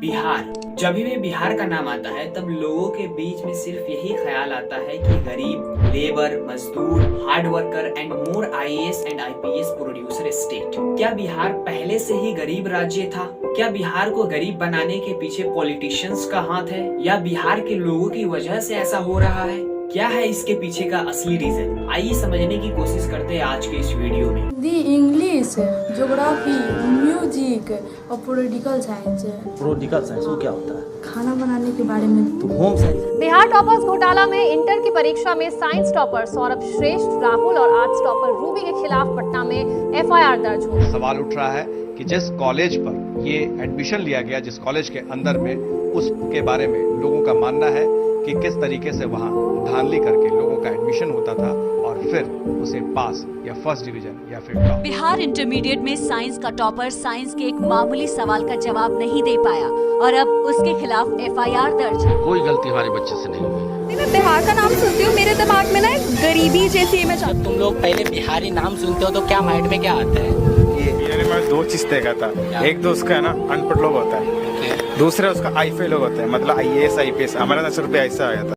बिहार। जब भी बिहार का नाम आता है तब लोगों के बीच में सिर्फ यही ख्याल आता है कि गरीब, लेबर, मजदूर, hard worker and more IAS and IPS producer state. क्या बिहार पहले से ही गरीब राज्य था? क्या बिहार को गरीब बनाने के पीछे पॉलिटिशियंस का हाथ है, या बिहार के लोगों की वजह से ऐसा हो रहा है? क्या है इसके पीछे का असली रीजन? आइए समझने की कोशिश करते हैं आज के इस वीडियो में। हिंदी, इंग्लिश, ज्योग्राफी, म्यूजिक और पॉलिटिकल साइंस। पॉलिटिकल साइंस वो क्या होता है? खाना बनाने के बारे में। तो होम साइंस। बिहार टॉपर्स घोटाला में इंटर की परीक्षा में साइंस टॉपर सौरभ श्रेष्ठ, राहुल और आर्ट्स टॉपर रूबी के खिलाफ पटना में एफआईआर दर्ज हुई। सवाल उठ रहा है कि जिस कॉलेज पर ये एडमिशन लिया गया, जिस कॉलेज के अंदर में, उसके बारे में लोगों का मानना है कि किस तरीके से वहां धांधली करके लोगों का एडमिशन होता था और फिर उसे पास या फर्स्ट डिवीजन या फिर टॉप। बिहार इंटरमीडिएट में साइंस का टॉपर साइंस के एक मामूली सवाल का जवाब नहीं दे पाया और अब उसके खिलाफ एफआईआर दर्ज है। कोई गलती हमारे बच्चे से नहीं हुई। मैं बिहार का नाम सुनती हूँ, मेरे दिमाग में ना एक गरीबी जैसी इमेज आती है। तुम लोग पहले बिहारी नाम सुनते हो तो क्या माइंड में क्या आता है? मैंने मैं दो चीज देखा था। एक तो उसका है ना अनपढ़ लोग होता है, दूसरा उसका आईफे लोग होते हैं, मतलब आईएएस आईपीएस। हमारा 10 रुपये ऐसा आया था।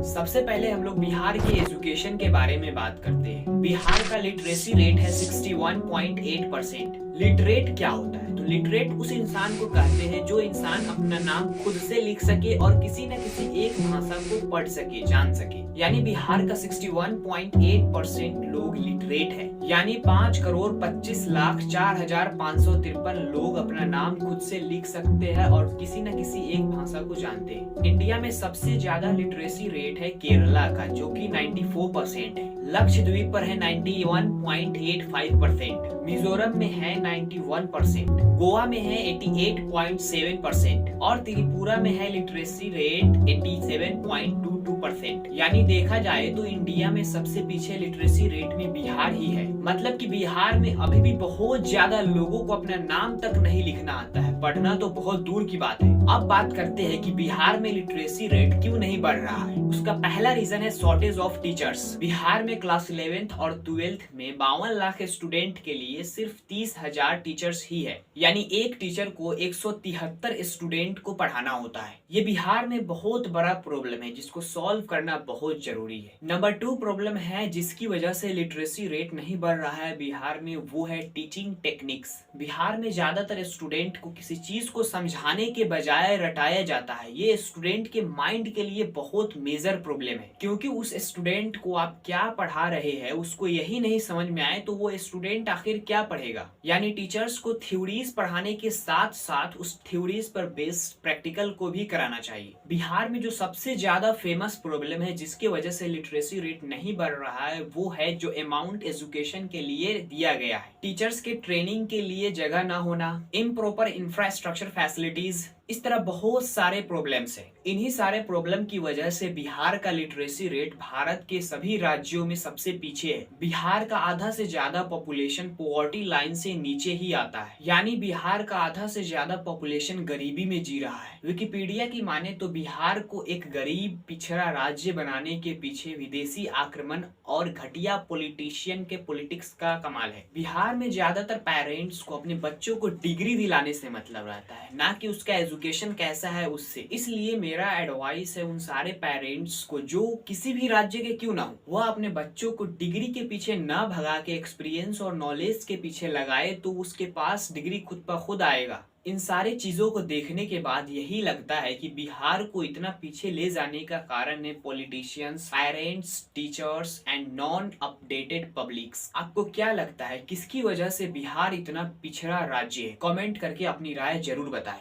सबसे पहले हम लोग बिहार के एजुकेशन के बारे में बात करते हैं। बिहार का लिटरेसी रेट है 61.8%। लिटरेट क्या होता है? तो लिटरेट उस इंसान को कहते हैं जो इंसान अपना नाम खुद से लिख सके और किसी न किसी एक भाषा को पढ़ सके, जान सके। यानी बिहार का 61.8% लोग लिटरेट है, यानी 5,25,04,553 लोग अपना नाम खुद से लिख सकते हैं और किसी न किसी एक भाषा को जानते हैं। इंडिया में सबसे ज्यादा लिटरेसी रेट है केरला का, जो कि 94% है। लक्षद्वीप पर है 91.85%, मिजोरम में है 91%, गोवा में है 88.7% और त्रिपुरा में है लिटरेसी रेट 87.22%। यानी देखा जाए तो इंडिया में सबसे पीछे लिटरेसी रेट में बिहार ही है। मतलब कि बिहार में अभी भी बहुत ज्यादा लोगों को अपना नाम तक नहीं लिखना आता है, पढ़ना तो बहुत दूर की बात है। अब बात करते हैं कि बिहार में लिटरेसी रेट क्यों नहीं बढ़ रहा है। उसका पहला रीजन है शॉर्टेज ऑफ टीचर्स। बिहार में क्लास 11th और 12th में 52 लाख स्टूडेंट के लिए सिर्फ 30,000 टीचर्स ही है, यानी एक टीचर को 173 स्टूडेंट को पढ़ाना होता है। ये बिहार में बहुत बड़ा प्रॉब्लम है जिसको सॉल्व करना बहुत जरूरी है। नंबर 2 प्रॉब्लम है जिसकी वजह से लिटरेसी रेट नहीं बढ़ रहा है बिहार में, वो है टीचिंग टेक्निक्स। बिहार में ज्यादातर स्टूडेंट को किसी चीज को समझाने के बजाय रटाया जाता है। ये स्टूडेंट के माइंड के लिए बहुत मेजर प्रॉब्लम है, क्योंकि उस स्टूडेंट को आप क्या पढ़ा रहे हैं उसको यही नहीं समझ में आए तो वो स्टूडेंट आखिर क्या पढ़ेगा। यानी टीचर्स को थ्योरीज पढ़ाने के साथ साथ उस थ्योरीज पर बेस्ड प्रैक्टिकल को भी कराना चाहिए। बिहार में जो सबसे ज्यादा फेमस प्रॉब्लम है जिसकी वजह से लिटरेसी रेट नहीं बढ़ रहा है, वो है जो अमाउंट एजुकेशन के लिए दिया गया है। टीचर्स के ट्रेनिंग के लिए जगह ना होना, इम्प्रॉपर इंफ्रास्ट्रक्चर फैसिलिटीज, इस तरह बहुत सारे प्रॉब्लम्स हैं। इन्हीं सारे प्रॉब्लम की वजह से बिहार का लिटरेसी रेट भारत के सभी राज्यों में सबसे पीछे है। बिहार का आधा से ज्यादा पॉपुलेशन पॉवर्टी लाइन से नीचे ही आता है, यानी बिहार का आधा से ज्यादा पॉपुलेशन गरीबी में जी रहा है। विकिपीडिया की माने तो बिहार को एक गरीब पिछड़ा राज्य बनाने के पीछे विदेशी आक्रमण और घटिया पॉलिटिशियन के पॉलिटिक्स का कमाल है। बिहार में ज्यादातर पेरेंट्स को अपने बच्चों को डिग्री दिलाने से मतलब रहता है, ना कि उसका एजुकेशन कैसा है उससे। इसलिए मेरा एडवाइस है उन सारे पेरेंट्स को जो किसी भी राज्य के क्यों ना हो, वह अपने बच्चों को डिग्री के पीछे ना भगा के एक्सपीरियंस और नॉलेज के पीछे लगाए तो उसके पास डिग्री खुद ब खुद आएगा। इन सारी चीजों को देखने के बाद यही लगता है कि बिहार को इतना पीछे ले जाने का कारण है politicians, parents, teachers and non updated publics. आपको क्या लगता है किसकी वजह से बिहार इतना पिछड़ा राज्य है? कमेंट करके अपनी राय जरूर बताएं।